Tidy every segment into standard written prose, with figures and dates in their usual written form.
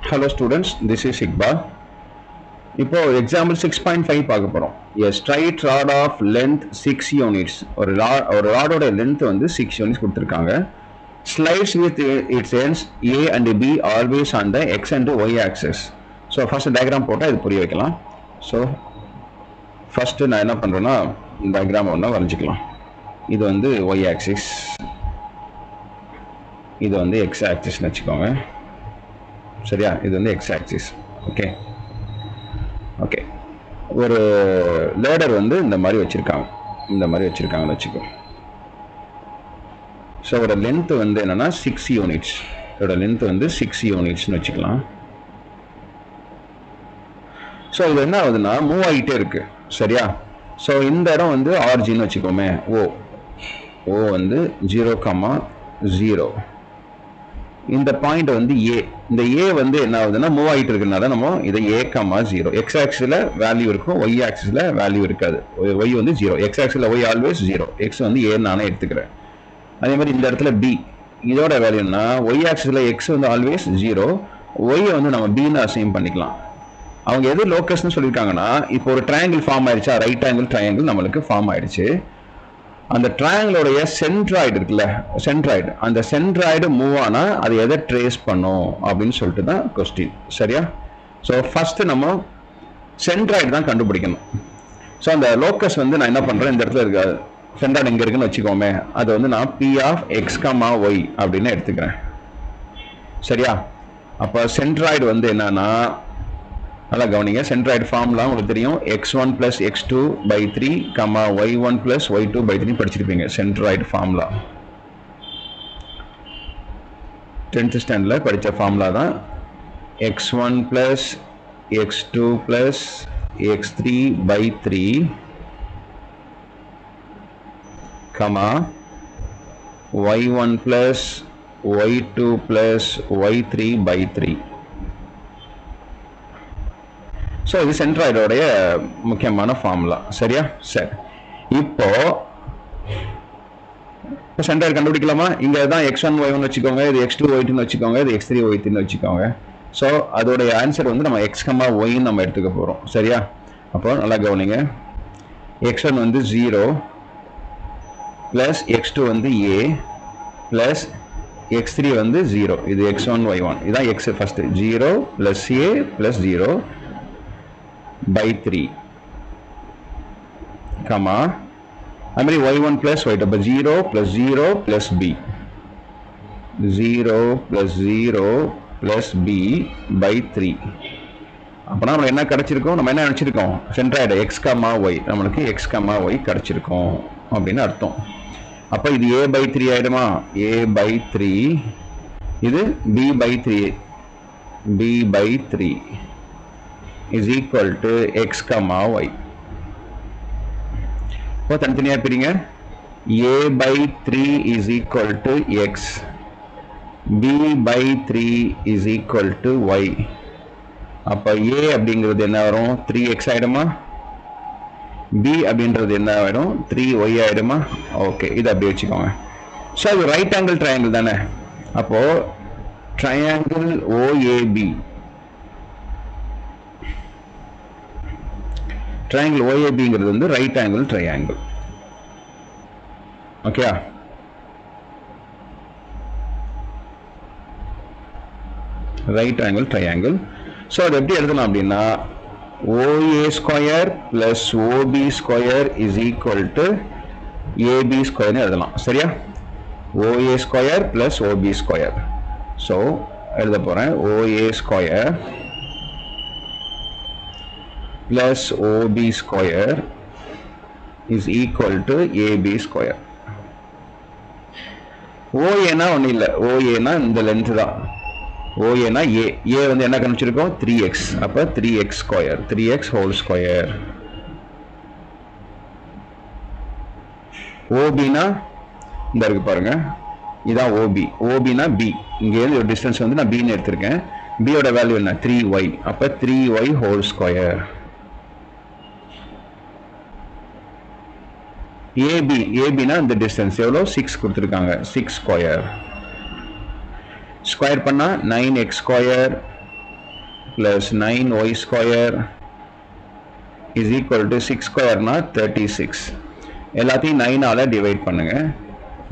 Hello students, this is Iqbal. இப்போ example 6.5 பார்க்க போறோம். A straight rod of length 6 units. ஒரு ராடோட length வந்து 6 units கொடுத்திருக்காங்க. Slides with its ends A and B always on the X and Y axis. So first diagram போட்டா இது புரிய வைக்கலாம். So first நான் என்ன பண்றேன்னா diagram ஒண்ணா வரைஞ்சிக்கலாம். இது வந்து Y axis. இது வந்து X axis னு வெச்சுக்கோங்க. சரியா, இது வந்து X axis. ஓகே ஓகே ஒரு லேடர் வந்து இந்த மாதிரி வச்சிருக்காங்கன்னு வச்சுக்கோ. ஸோ இதோட லென்த் வந்து என்னன்னா 6 யூனிட்ஸ். இதோட லென்த் வந்து 6 யூனிட்ஸ்னு வச்சுக்கலாம். ஸோ இது என்ன ஆகுதுன்னா மூவ் ஆகிட்டே இருக்கு. சரியா, ஸோ இந்த இடம் வந்து ஆர்ஜின்னு வச்சுக்கோமே. ஓ வந்து 0,0. இந்த பாயிண்ட் வந்து ஏ. இந்த ஏ வந்து என்ன ஆகுதுன்னா மூவ் ஆகிட்டு இருக்கனால நம்ம இதை A,0. எக்ஸ் ஆக்சிஸ்ல வேல்யூ இருக்கும், ஒய் ஆக்சிஸ்ல வேல்யூ இருக்காது. ஒய் வந்து 0, எக்ஸ் ஆக்சிஸ்ல ஒய் ஆல்வேஸ் 0, எக்ஸ் வந்து ஏ நானே எடுத்துக்கிறேன். அதே மாதிரி இந்த இடத்துல பி, இதோட வேல்யூன்னா ஒய் ஆக்சிஸ்ல எக்ஸ் வந்து ஆல்வேஸ் 0, ஒய் வந்து நம்ம பின்னு அசைன் பண்ணிக்கலாம். அவங்க எது லோக்கஸ்ன்னு சொல்லியிருக்காங்கன்னா, இப்போ ஒரு ட்ரையாங்கிள் ஃபார்ம் ஆயிடுச்சா, ரைட் ஆங்கிள் ட்ரையாங்கிள் நம்மளுக்கு ஃபார்ம் ஆயிடுச்சு. அந்த ட்ரையாங்கிளோடைய சென்ட்ராய்டு இருக்குல்ல, சென்ட்ராய்டு, அந்த சென்ட்ராய்டு மூவ் ஆனா அது எதை ட்ரேஸ் பண்ணும் அப்படின்னு சொல்லிட்டு தான் கொஸ்டின். சரியா, ஸோ ஃபர்ஸ்ட் நம்ம சென்ட்ராய்டு தான் கண்டுபிடிக்கணும். ஸோ அந்த லோக்கஸ் வந்து நான் என்ன பண்றேன், இந்த இடத்துல இருக்க சென்ட்ராய்டு எங்க இருக்குன்னு வச்சுக்கோமே, அது வந்து நான் P of X, Y அப்படின்னு எடுத்துக்கிறேன். சரியா, அப்போ சென்ட்ராய்டு வந்து என்னன்னா, நல்லா கவனிங்க, சென்ட்ராய்டு ஃபார்முலா உங்களுக்கு தெரியும். x1 plus x2 by 3, y1 plus y2 by 3 படிச்சிருப்பீங்க. சென்ட்ராய்டு ஃபார்முலா 10th ஸ்டாண்டர்ட்ல படிச்ச ஃபார்முலா தான். x1 plus x2 plus x3 by 3, y1 plus y2 plus y3 by 3. So இது சென்ட்ராய்டோடைய முக்கியமான ஃபார்முலா. சரியா, சரி. இப்போ சென்ட்ராய்டு கண்டுபிடிக்கலாமா? இங்க தான் x1 y1 வச்சுக்கோங்க, இது x2 y2 வச்சுக்கோங்க, இது x3 y3 வச்சுக்கோங்க. ஸோ அதோடைய ஆன்சர் வந்து நம்ம x, y நம்ம எடுத்துக்க போறோம். சரியா, அப்போ நல்லா கவனிங்க. x1 வந்து 0 பிளஸ் x2 வந்து a பிளஸ் x3 வந்து 0. இது x1 y1, இதுதான் x first. 0 plus a plus 0 by 3, அது மாதிரி y1 plus y2, அப்போ 0 plus 0 plus b, 0 plus 0 plus b by 3. அப்போனா நம்ம என்ன கிடைச்சிருக்கோம், நம்ம என்ன நினச்சிருக்கோம், சென்ட்ராய்டு x, y, நம்மளுக்கு x, y கிடைச்சிருக்கோம் அப்படின்னு அர்த்தம். அப்போ இது a by 3 ஆயிடுமா, a by 3, இது b by 3, b by 3 is equal to x, y. இப்போ தனித்தனியா பிரிங்க. a by 3 is equal to x, b by 3 is equal to y. அப்ப a அப்படிங்கிறது என்ன வரும், 3x ஆயிடுமா, b அப்படின்றது என்ன ஆயிடும், 3y ஆயிடுமா. ஓகே, இது அப்படியே வச்சுக்கோங்க. ஸோ அது ரைட் ஆங்கிள் ட்ரையாங்கிள் தானே. அப்போ ட்ரையாங்கிள் OAB, ட்ரையாங்கிள் OABங்கிறது வந்து right angle triangle. Okay, right angle triangle. So அது எப்படி எழுதலாம் அப்படின்னா, OA square plus OB square is equal to AB ஸ்கொயர்னு எழுதலாம். சரியா, OA square plus OB square. So எழுத போறேன், OA square plus OB square is equal to AB square. OA னா ஒன்றும் இல்லை, OA னா இந்த லென்த் தான். OA னா A வந்து என்ன கண்டுபிடிச்சிருக்கோம், 3x. அப்போ 3x square, 3x whole square. OB னா இந்த இருக்கு பாருங்க, இதான் OB. OB னா B, இங்கேருந்து ஒரு டிஸ்டன்ஸ் வந்து நான் Bன்னு எடுத்திருக்கேன். B ஓட வேல்யூ என்ன, 3y. அப்போ 3y ஹோல் ஸ்கொயர். AB னா இந்த டிஸ்டன்ஸ் எவ்வளோ, 6 கொடுத்துருக்காங்க, 6 ஸ்கொயர். ஸ்கொயர் பண்ணா 9x square plus 9y square is equal to 6 squareனா 36. எல்லாத்தையும் 9ஆல டிவைட் பண்ணுங்க.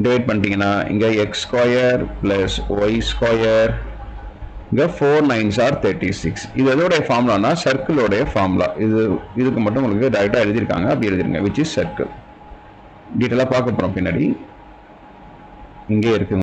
டிவைட் பண்ணிட்டீங்கன்னா இங்க x square plus y square இங்க 4 9s are 36. இது எதோடைய ஃபார்முலானா சர்க்கிளோடைய ஃபார்முலா. இதுக்கு மட்டும் உங்களுக்கு டைரக்டா எழுதிருக்காங்க. அப்படி எழுதிருங்க which is circle. டீடைலா பார்க்க போறோம் பின்னாடி. இங்கே இருக்கு